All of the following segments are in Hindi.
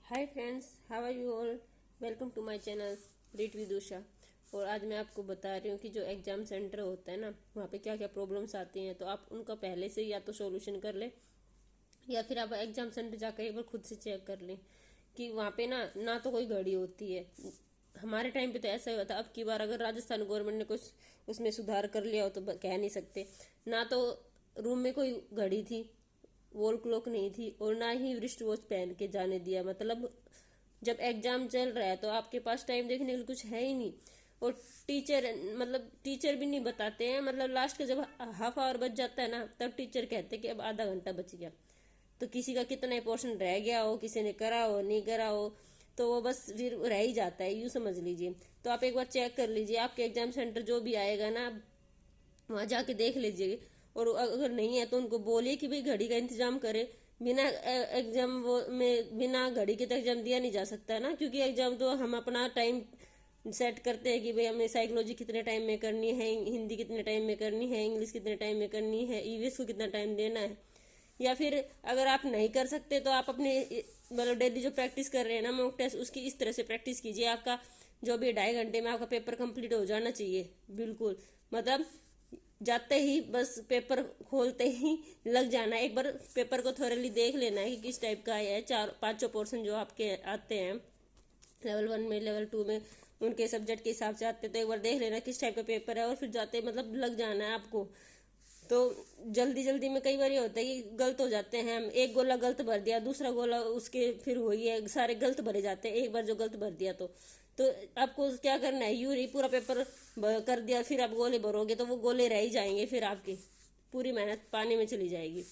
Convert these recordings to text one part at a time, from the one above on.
Hi friends, how are you all. Welcome to my channel read with Usha. और आज मैं आपको बता रही हूँ कि जो एग्ज़ाम सेंटर होता है ना, वहाँ पे क्या क्या प्रॉब्लम्स आती हैं। तो आप उनका पहले से या तो सॉल्यूशन कर लें, या फिर आप एग्ज़ाम सेंटर जाकर एक बार खुद से चेक कर लें कि वहाँ पे ना ना तो कोई घड़ी होती है। हमारे टाइम पे तो ऐसा ही होता। अब की बार अगर राजस्थान गवर्नमेंट ने कुछ उसमें सुधार कर लिया हो तो कह नहीं सकते। ना तो रूम में कोई घड़ी थी, वॉल क्लॉक नहीं थी, और ना ही रिस्ट वॉच पहन के जाने दिया। मतलब जब एग्जाम चल रहा है तो आपके पास टाइम देखने के लिए कुछ है ही नहीं। और टीचर भी नहीं बताते हैं। मतलब लास्ट का जब हाफ आवर बच जाता है ना, तब टीचर कहते हैं कि अब आधा घंटा बच गया। तो किसी का कितना ही पोर्शन रह गया हो, किसी ने करा हो नहीं करा हो, तो वो बस फिर रह ही जाता है, यूँ समझ लीजिए। तो आप एक बार चेक कर लीजिए, आपके एग्जाम सेंटर जो भी आएगा ना, वहाँ जाके देख लीजिए। और अगर नहीं है तो उनको बोलिए कि भाई घड़ी का इंतजाम करे। बिना एग्जाम वो में बिना घड़ी के तो एग्जाम दिया नहीं जा सकता ना, क्योंकि एग्जाम तो हम अपना टाइम सेट करते हैं कि भाई हमें साइकोलॉजी कितने टाइम में करनी है, हिंदी कितने टाइम में करनी है, इंग्लिश कितने टाइम में करनी है, ईवीएस को कितना टाइम देना है। या फिर अगर आप नहीं कर सकते तो आप अपने मतलब डेली जो प्रैक्टिस कर रहे हैं ना मॉक टेस्ट, उसकी इस तरह से प्रैक्टिस कीजिए। आपका जो भी 2.5 घंटे में आपका पेपर कंप्लीट हो जाना चाहिए बिल्कुल। मतलब जाते ही बस पेपर खोलते ही लग जाना है। एक बार पेपर को थोरली देख लेना है कि किस टाइप का आया है। 4-5 पोर्शन जो आपके आते हैं लेवल 1 में, लेवल 2 में, उनके सब्जेक्ट के हिसाब से आते हैं। तो एक बार देख लेना किस टाइप का पेपर है, और फिर जाते मतलब लग जाना है आपको। तो जल्दी जल्दी में कई बार ये होता है कि गलत हो जाते हैं। हम एक गोला गलत भर दिया, दूसरा गोला उसके फिर वही है, सारे गलत भरे जाते हैं एक बार जो गलत भर दिया। तो आपको क्या करना है, यूं ही पूरा पेपर कर दिया, फिर आप गोले भरोगे तो वो गोले रह ही जाएंगे, फिर आपकी पूरी मेहनत पानी में चली जाएगी।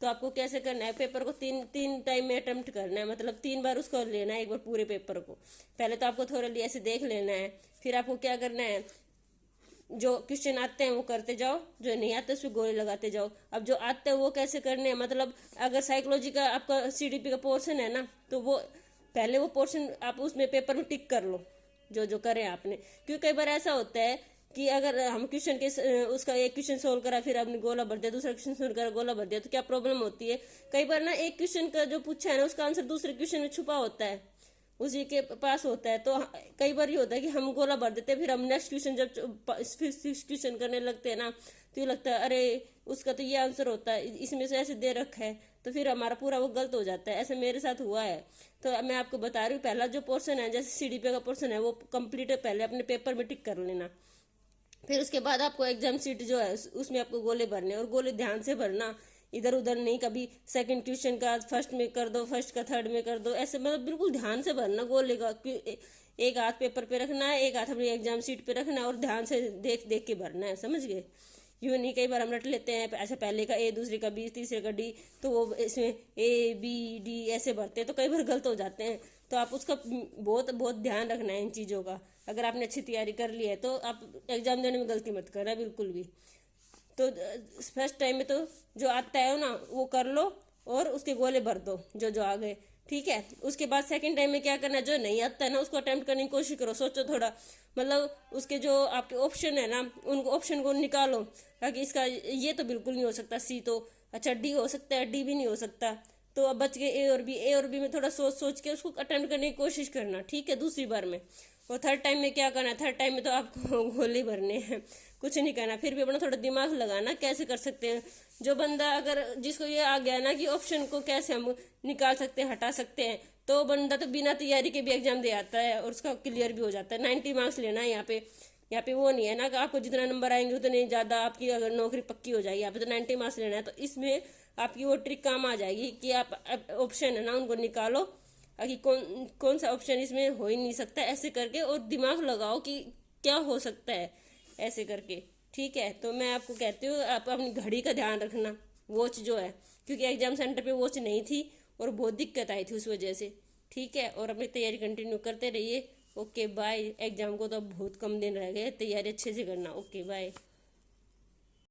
तो आपको कैसे करना है, पेपर को तीन तीन टाइम में अटेम्प्ट करना है। मतलब 3 बार उसको लेना है एक बार पूरे पेपर को। पहले तो आपको थोड़ा ऐसे देख लेना है, फिर आपको क्या करना है, जो क्वेश्चन आते हैं वो करते जाओ, जो नहीं आते उस पर गोले लगाते जाओ। अब जो आते हैं वो कैसे करने हैं, मतलब अगर साइकोलॉजी का आपका सीडीपी का पोर्शन है ना, तो वो पहले वो पोर्शन आप उसमें पेपर में टिक कर लो, जो जो करें आपने। क्योंकि कई बार ऐसा होता है कि अगर हम क्वेश्चन के उसका एक क्वेश्चन सोल्व करा, फिर आपने गोला भर दिया, दूसरा क्वेश्चन सोल्व करा गोला भर दिया, तो क्या प्रॉब्लम होती है। कई बार ना एक क्वेश्चन का जो पूछा है ना, उसका आंसर दूसरे क्वेश्चन में छुपा होता है, उसी के पास होता है। तो कई बार ये होता है कि हम गोला भर देते हैं, फिर हम नेक्स्ट क्वेश्चन जब फिर क्वेश्चन करने लगते हैं ना, तो ये लगता है अरे उसका तो ये आंसर होता है, इसमें से ऐसे दे रखा है, तो फिर हमारा पूरा वो गलत हो जाता है। ऐसे मेरे साथ हुआ है। तो मैं आपको बता रही हूँ, पहला जो पोर्शन है जैसे सीडीपी का पोर्शन है वो कंप्लीट पहले अपने पेपर में टिक कर लेना। फिर उसके बाद आपको एग्जाम सीट जो है उसमें आपको गोले भरने, और गोले ध्यान से भरना, इधर उधर नहीं। कभी सेकंड क्वेश्चन का फर्स्ट में कर दो, फर्स्ट का थर्ड में कर दो, ऐसे मतलब बिल्कुल ध्यान से भरना गोले का। एक हाथ पेपर पे रखना है, एक हाथ अपनी एग्जाम सीट पे रखना है, और ध्यान से देख देख के भरना है, समझ गए। यूँ नहीं, कई बार हम रट लेते हैं ऐसे, पहले का ए, दूसरे का बी, तीसरे का डी, तो वो इसमें ए बी डी ऐसे भरते हैं, तो कई बार गलत हो जाते हैं। तो आप उसका बहुत बहुत ध्यान रखना है इन चीज़ों का। अगर आपने अच्छी तैयारी कर ली है तो आप एग्जाम देने में गलती मत करना बिल्कुल भी। तो फर्स्ट टाइम में तो जो आता है ना वो कर लो, और उसके गोले भर दो जो जो आ गए, ठीक है। उसके बाद सेकंड टाइम में क्या करना है, जो नहीं आता है ना उसको अटेम्प्ट करने की कोशिश करो। सोचो थोड़ा, मतलब उसके जो आपके ऑप्शन है ना, उनको ऑप्शन को निकालो, ताकि इसका ये तो बिल्कुल नहीं हो सकता, सी तो अच्छा, डी हो सकता है, डी भी नहीं हो सकता। तो अब बच गए ए और बी। ए और बी में थोड़ा सोच सोच के उसको अटेम्प्ट करने की कोशिश करना, ठीक है, दूसरी बार में। और थर्ड टाइम में क्या करना है, थर्ड टाइम में तो आपको गोले भरने हैं, कुछ नहीं करना। फिर भी अपना थोड़ा दिमाग लगाना कैसे कर सकते हैं। जो बंदा अगर जिसको ये आ गया ना कि ऑप्शन को कैसे हम निकाल सकते हैं, हटा सकते हैं, तो बंदा तो बिना तैयारी के भी एग्जाम दे आता है और उसका क्लियर भी हो जाता है। 90 मार्क्स लेना है यहाँ पे। यहाँ पे वो नहीं है ना कि आपको जितना नंबर आएंगे उतने ज़्यादा आपकी अगर नौकरी पक्की हो जाएगी। यहाँ पे तो 90 मार्क्स लेना है। तो इसमें आपकी वो ट्रिक काम आ जाएगी कि आप ऑप्शन है ना उनको निकालो, कि कौन कौन सा ऑप्शन इसमें हो ही नहीं सकता, ऐसे करके, और दिमाग लगाओ कि क्या हो सकता है ऐसे करके, ठीक है। तो मैं आपको कहती हूँ आप अपनी घड़ी का ध्यान रखना, वॉच जो है, क्योंकि एग्जाम सेंटर पे वॉच नहीं थी और बहुत दिक्कत आई थी उस वजह से, ठीक है। और अपनी तैयारी कंटिन्यू करते रहिए। Okay bye. एग्जाम को तो अब बहुत कम दिन रह गए, तैयारी अच्छे से करना। Okay bye.